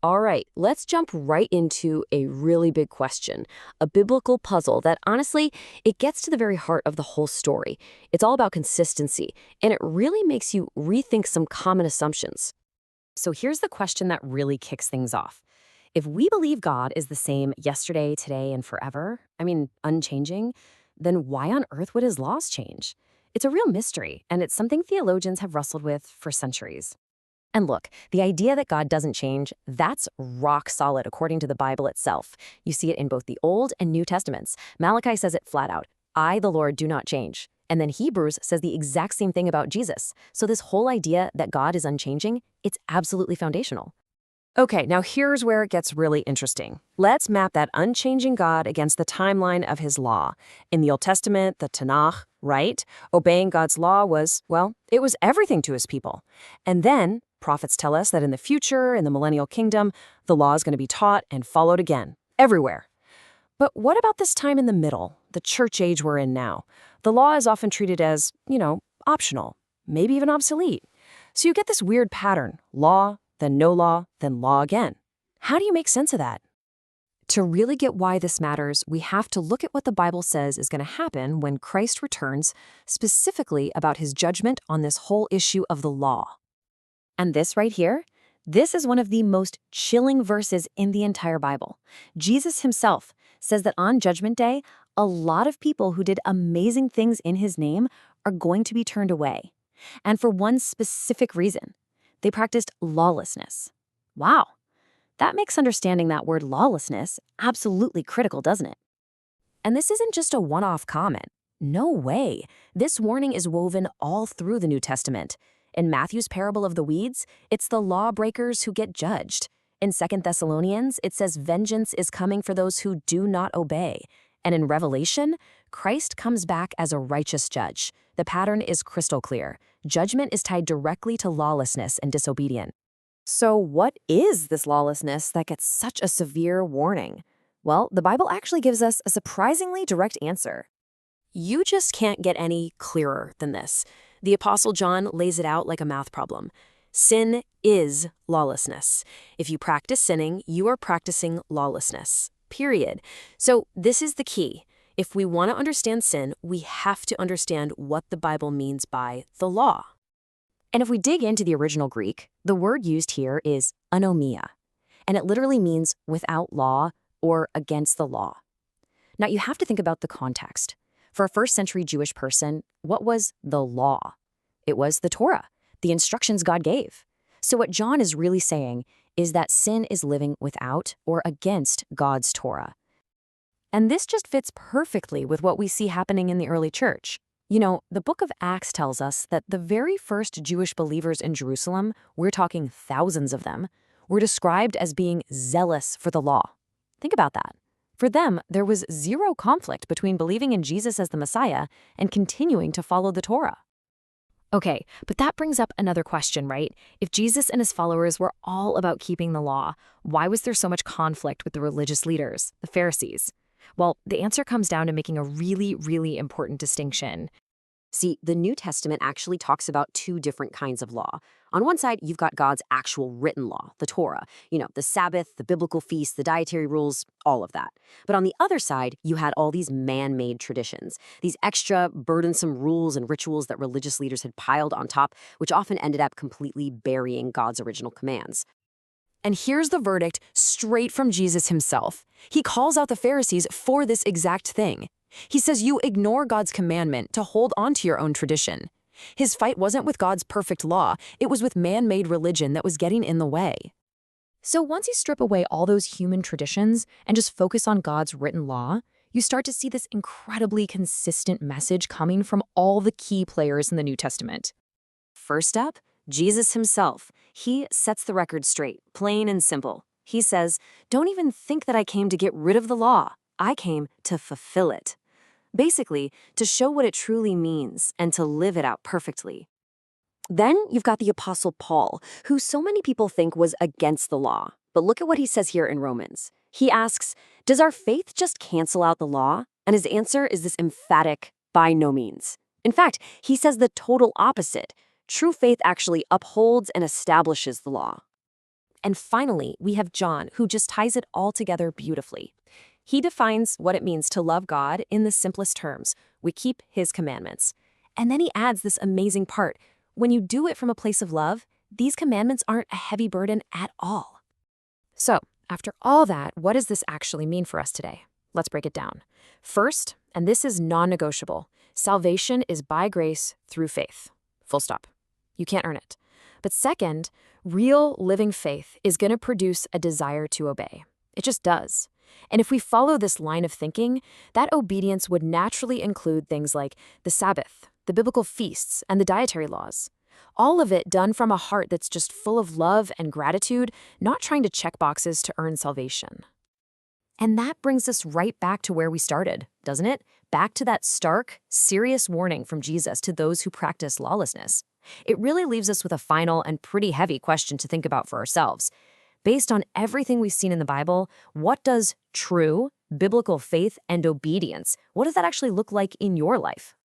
All right, let's jump right into a really big question, a biblical puzzle that honestly, it gets to the very heart of the whole story. It's all about consistency, and it really makes you rethink some common assumptions. So here's the question that really kicks things off. If we believe God is the same yesterday, today, and forever, unchanging, then why on earth would his laws change? It's a real mystery, and it's something theologians have wrestled with for centuries. And look, the idea that God doesn't change, that's rock solid according to the Bible itself. You see it in both the Old and New Testaments. Malachi says it flat out, I, the Lord, do not change. And then Hebrews says the exact same thing about Jesus. So this whole idea that God is unchanging, it's absolutely foundational. Okay, now here's where it gets really interesting. Let's map that unchanging God against the timeline of his law. In the Old Testament, the Tanakh, right? Obeying God's law was, well, it was everything to his people. And then prophets tell us that in the future, in the millennial kingdom, the law is going to be taught and followed again, everywhere. But what about this time in the middle, the church age we're in now? The law is often treated as, optional, maybe even obsolete. So you get this weird pattern, law, then no law, then law again. How do you make sense of that? To really get why this matters, we have to look at what the Bible says is going to happen when Christ returns, specifically about his judgment on this whole issue of the law. And this right here, this is one of the most chilling verses in the entire Bible. Jesus himself says that on Judgment Day, a lot of people who did amazing things in his name are going to be turned away. And for one specific reason. They practiced lawlessness. Wow, that makes understanding that word lawlessness absolutely critical, doesn't it? And this isn't just a one-off comment. No way. This warning is woven all through the New Testament. In Matthew's parable of the weeds, it's the lawbreakers who get judged. In 2 Thessalonians, it says vengeance is coming for those who do not obey. And in Revelation, Christ comes back as a righteous judge. The pattern is crystal clear. Judgment is tied directly to lawlessness and disobedience. So what is this lawlessness that gets such a severe warning? Well, the Bible actually gives us a surprisingly direct answer. You just can't get any clearer than this. The Apostle John lays it out like a math problem. Sin is lawlessness. If you practice sinning, you are practicing lawlessness. Period. So this is the key. If we want to understand sin, we have to understand what the Bible means by the law. And if we dig into the original Greek, the word used here is anomia, and it literally means without law or against the law. Now you have to think about the context. For a first-century Jewish person, what was the law? It was the Torah, the instructions God gave. So what John is really saying is that sin is living without or against God's Torah. And this just fits perfectly with what we see happening in the early church. The book of Acts tells us that the very first Jewish believers in Jerusalem, we're talking thousands of them, were described as being zealous for the law. Think about that. For them, there was zero conflict between believing in Jesus as the Messiah and continuing to follow the Torah. Okay, but that brings up another question, right? If Jesus and his followers were all about keeping the law, why was there so much conflict with the religious leaders, the Pharisees? Well, the answer comes down to making a really, really important distinction. See, the New Testament actually talks about two different kinds of law. On one side, you've got God's actual written law, the Torah, the Sabbath, the biblical feasts, the dietary rules, all of that. But on the other side, you had all these man-made traditions, these extra burdensome rules and rituals that religious leaders had piled on top, which often ended up completely burying God's original commands. And here's the verdict straight from Jesus himself. He calls out the Pharisees for this exact thing. He says you ignore God's commandment to hold on to your own tradition. His fight wasn't with God's perfect law, it was with man-made religion that was getting in the way. So once you strip away all those human traditions and just focus on God's written law, you start to see this incredibly consistent message coming from all the key players in the New Testament. First up, Jesus himself. He sets the record straight, plain and simple. He says, "Don't even think that I came to get rid of the law. I came to fulfill it." Basically, to show what it truly means and to live it out perfectly. Then you've got the Apostle Paul, who so many people think was against the law. But look at what he says here in Romans. He asks, does our faith just cancel out the law? And his answer is this emphatic, by no means. In fact, he says the total opposite. True faith actually upholds and establishes the law. And finally, we have John, who just ties it all together beautifully. He defines what it means to love God in the simplest terms. We keep his commandments. And then he adds this amazing part. When you do it from a place of love, these commandments aren't a heavy burden at all. So, after all that, what does this actually mean for us today? Let's break it down. First, and this is non-negotiable, salvation is by grace through faith. Full stop. You can't earn it. But second, real living faith is going to produce a desire to obey. It just does. And if we follow this line of thinking, that obedience would naturally include things like the Sabbath, the biblical feasts, and the dietary laws. All of it done from a heart that's just full of love and gratitude, not trying to check boxes to earn salvation. And that brings us right back to where we started, doesn't it? Back to that stark, serious warning from Jesus to those who practice lawlessness. It really leaves us with a final and pretty heavy question to think about for ourselves. Based on everything we've seen in the Bible, what does true biblical faith and obedience, what does that actually look like in your life?